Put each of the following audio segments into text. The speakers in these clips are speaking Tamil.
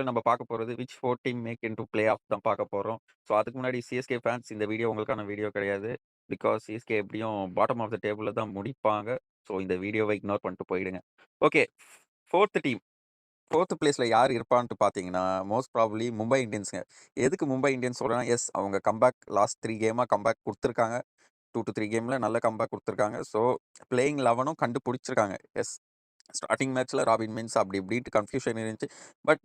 நம்ம பார்க்க போறது which 4 team make into play off தான் பார்க்க போறோம். ஸோ அதுக்கு முன்னாடி சிஎஸ்கே ஃபேன்ஸ் இந்த வீடியோ உங்களுக்கான வீடியோ கிடையாது. பிகாஸ் சிஎஸ்கே எப்படியும் பாட்டம் ஆஃப் த டேபிள்ல தான் முடிப்பாங்க. ஸோ இந்த வீடியோவ இக்னோர் பண்ணிட்டு போயிடுங்க. ஓகே. 4த் டீம் 4த் பிளேஸ்ல யார் இருப்பான்ட்டு பார்த்தீங்கன்னா, மோஸ்ட் ப்ராபப்லி மும்பை இந்தியன்ஸ்ங்க. எதுக்கு மும்பை இந்தியன்ஸ் சொல்றேன்னா, எஸ் அவங்க கம்பேக் லாஸ்ட் 3 கேமா கம்பேக் குடுத்துருக்காங்க. 2 டூ 3 கேம்ல நல்ல கம்பேக் குடுத்துருக்காங்க. ஸோ பிளேயிங் 11ம் கண்டுபிடிச்சிருக்காங்க. எஸ். ஸ்டார்ட்டிங் மேட்ச்ல ராபின் மீன்ஸ் அப்படி இப்படின்ட்டு கன்ஃப்யூஷன் இருந்துச்சு. பட்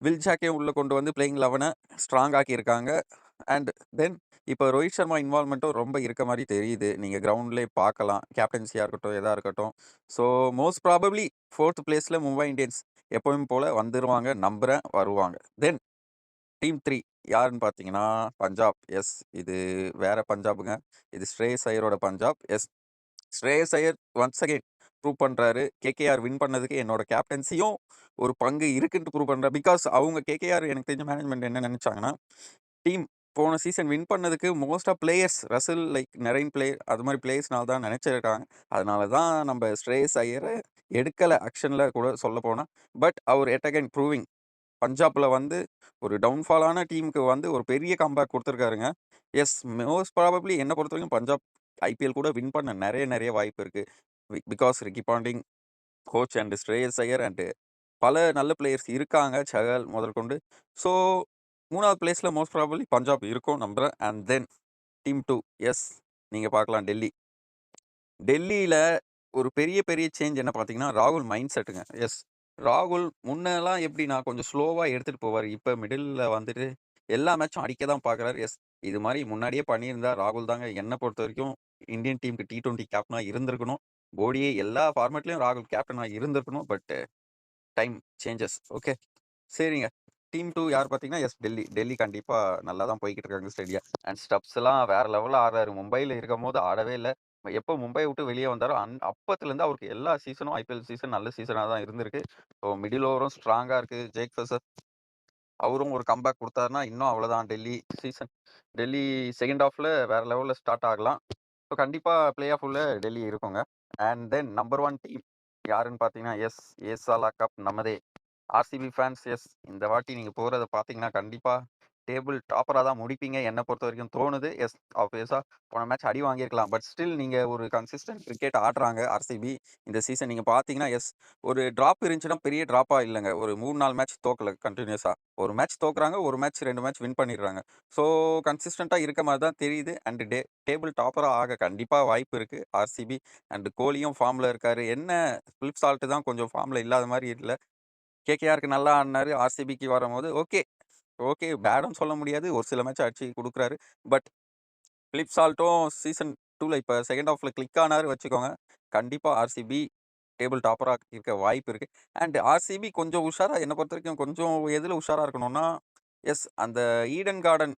வில் ஜாக்கே உள்ள கொண்டு வந்து பிளேயிங் 11 ஸ்ட்ராங் ஆக்கியிருக்காங்க. அண்ட் தென் இப்போ ரோஹித் சர்மா இன்வால்வ்மெண்ட்டும் ரொம்ப இருக்க மாரி தெரியுது. நீங்க கிரவுண்ட்லயே பார்க்கலாம். கேப்டன்சியா இருக்கட்டும், எதா இருக்கட்டும். ஸோ மோஸ்ட் ப்ராபப்லி 4த் பிளேஸ்ல மும்பை இந்தியன்ஸ் எப்பவும் போல வந்துருவாங்க நம்புறேன், வருவாங்க. தென் டீம் 3 யாருன்னு பார்த்தீங்கன்னா, பஞ்சாப். எஸ். இது வேற பஞ்சாப்ங்க. இது ஸ்ரேயஸ் ஐயரோட பஞ்சாப். எஸ். ஸ்ரேயஸ் ஐயர் ஒன்ஸ் அகைன் ப்ரூவ் பண்றாரு. கேகேஆர் வின் பண்ணதுக்கு என்னோட கேப்டன்சியும் ஒரு பங்கு இருக்குன்ட்டு ப்ரூவ் பண்றாரு. பிகாஸ் அவங்க கேகேஆர் எனக்கு தெரிஞ்ச மேனேஜ்மெண்ட் என்ன நெனச்சாங்கன்னா, டீம் போன சீசன் வின் பண்ணதுக்கு most of players Russell like Narine player அது மாரி பிளேயர்ஸ்னால தான் நெனச்சிருக்காங்க. அதனால தான் நம்ப ஸ்ரேயஸ் ஐயர எடுக்கல ஆக்ஷன்ல கூட சொல்லப்போனா. But he yet again proving பஞ்சாப்ல வந்து ஒரு டவுன்ஃபாலான டீமுக்கு வந்து ஒரு பெரிய கம்பேக் குடுத்துருக்காருங்க. எஸ். மோஸ்ட் ப்ராபப்லி என்ன பொறுத்தவரைக்கும் பஞ்சாப் ஐபிஎல் கூட வின் பண்ண நெறைய வாய்ப்பு இருக்கு. Because Ricky Ponting, coach and Shreyas Iyer and பல நல்ல பிளேயர்ஸ் இருக்காங்க. சஹல் முதற்கொண்டு. ஸோ 3வது பிளேஸ்ல மோஸ்ட் ப்ராபப்லி பஞ்சாப் இருக்கும் நம்புறேன். And then team 2 yes. நீங்க பார்க்கலாம் டெல்லி. டெல்லியில ஒரு பெரிய சேஞ்ச் என்ன பார்த்தீங்கன்னா, ராகுல் மைண்ட் செட்டுங்க. எஸ். ராகுல் முன்னலாம் எப்படின்னா கொஞ்சம் ஸ்லோவா எடுத்துட்டு போவாரு. இப்ப மிடில்ல வந்துட்டு எல்லா மேட்சும் அடிக்க தான் பார்க்குறாரு. எஸ். இது மாரி முன்னாடியே பண்ணியிருந்தா ராகுல் தாங்க என்ன பொறுத்தவரைக்கும் இந்தியன் டீமுக்கு T20 கேப்டனா இருந்திருக்கணும். ஓடிஐ எல்லா ஃபார்மேட்லயும் ராகுல் கேப்டனா இருந்திருக்கணும். But time changes. ஓகே. சரிங்க. டீம் 2 யார் பார்த்தீங்கன்னா, எஸ் டெல்லி. டெல்லி கண்டிப்பா நல்லா தான் போய்க்கிட்டு இருக்காங்க ஸ்டெடியா. அண்ட் ஸ்டப்ஸ்லாம் வேற லெவல்ல ஆடுறாரு. மும்பைல இருக்கும்போது ஆடவே இல்ல. எப்போ மும்பை விட்டு வெளிய வந்தாரோ, அப்பத்துலருந்து அவருக்கு எல்லா சீசனும் ஐபிஎல் சீசன் நல்ல சீசனா தான் இருந்திருக்கு. ஸோ மிடில் ஓவரும் ஸ்ட்ராங்கா இருக்கு. ஜேக் ஃபிஷர் அவரும் ஒரு கம்பேக் குடுத்தாருன்னா, இன்னும் அவ்வளோதான் டெல்லி சீசன். டெல்லி செகண்ட் ஹாஃப்ல வேற லெவல்ல ஸ்டார்ட் ஆகலாம். ஸோ கண்டிப்பா பிளே ஆஃப் உள்ள டெல்லி இருக்குங்க. அண்ட் தென் நம்பர் 1 டீம் யாருன்னு பார்த்தீங்கன்னா, எஸ். ஏசாலா கப் நம்மதே. RCB fans yes. இந்த வாட்டி நீங்க போறத பார்த்தீங்கன்னா, கண்டிப்பா டேபிள் டாப்பரா தான் முடிப்பீங்க. என்ன பொறுத்தவரைக்கும் தோணுது. எஸ். ஆப்வியஸா போன மேட்ச் அடி வாங்கியிருக்கலாம். பட் ஸ்டில் நீங்க ஒரு கன்சிஸ்டன்ட் கிரிக்கெட் ஆடுறாங்க ஆர்சிபி. இந்த சீசன் நீங்க பார்த்தீங்கன்னா, எஸ். ஒரு டிராப் இருந்துச்சுன்னா பெரிய டிராப்பா இல்லங்க. ஒரு 3, 4 மேட்ச் தோக்கல கன்டினியூஸா. ஒரு மேட்ச் தோக்குறாங்க. ஒரு மேட்ச் 2 மேட்ச் வின் பண்ணிடுறாங்க. ஸோ கன்சிஸ்டன்ட்டா இருக்க மாரி தான் தெரியுது. அண்ட் டேபிள் டாப்பரா ஆக கண்டிப்பா வாய்ப்பு இருக்கு ஆர்சிபி. அண்ட் கோலியும் ஃபார்ம்ல இருக்காரு. என்ன பிலிப் சால்ட் தான் கொஞ்சம் ஃபார்ம்ல இல்லாத மாரி இல்ல. கேகேஆருக்கு நல்லா ஆடுனாரு. ஆர்சிபிக்கு வரும்போது ஓகே. ஓகே. பேடுன்னு சொல்ல முடியாது. ஒரு சில மேட்ச் அடிச்சு குடுக்குறாரு. பட் பிலிப் சால்ட்டும் சீசன் 2ல இப்ப செகண்ட் ஹாஃப்ல கிளிக் ஆனாரு வச்சுக்கோங்க. கண்டிப்பா ஆர்சிபி டேபிள் டாப்பரா இருக்க வாய்ப்பு இருக்கு. அண்ட் ஆர்சிபி கொஞ்சம் உஷாரா என்ன பொறுத்தவரைக்கும் கொஞ்சம் எதுல உஷாரா இருக்கணும்னா, எஸ் அந்த Eden garden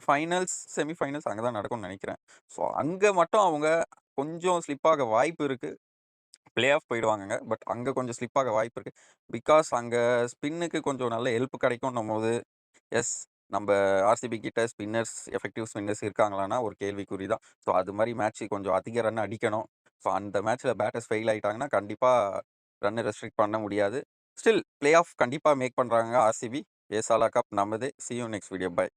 finals, semi finals அங்க தான் நடக்கும்னு நெனைக்கிறேன். ஸோ அங்க மட்டும் அவங்க கொஞ்சம் ஸ்லிப் ஆக வாய்ப்பு இருக்கு. Play off போயிடுவாங்கங்க. பட் அங்க கொஞ்சம் ஸ்லிப் ஆக வாய்ப்பு இருக்கு. பிகாஸ் அங்க ஸ்பின்னுக்கு கொஞ்சம் நல்ல ஹெல்ப் கிடைக்கும்ன்னும்போது, எஸ். நம்ப ஆர்சிபி கிட்ட ஸ்பின்னர்ஸ், எஃபெக்டிவ் ஸ்பின்னர்ஸ் இருக்காங்களான்னா ஒரு கேள்விக்குறி தான். ஸோ அது மாரி மேட்ச் கொஞ்சம் அதிக ரன் அடிக்கணும். ஸோ அந்த மேட்ச்ல பேட்டர்ஸ் ஃபெயில் ஆயிட்டாங்கன்னா, கண்டிப்பா ரன்ன ரெஸ்ட்ரிக்ட் பண்ண முடியாது. ஸ்டில் பிளே ஆஃப் கண்டிப்பா மேக் பண்றாங்க ஆர்சிபி. ஏசாலா கப் நம்மது. See you next video. By.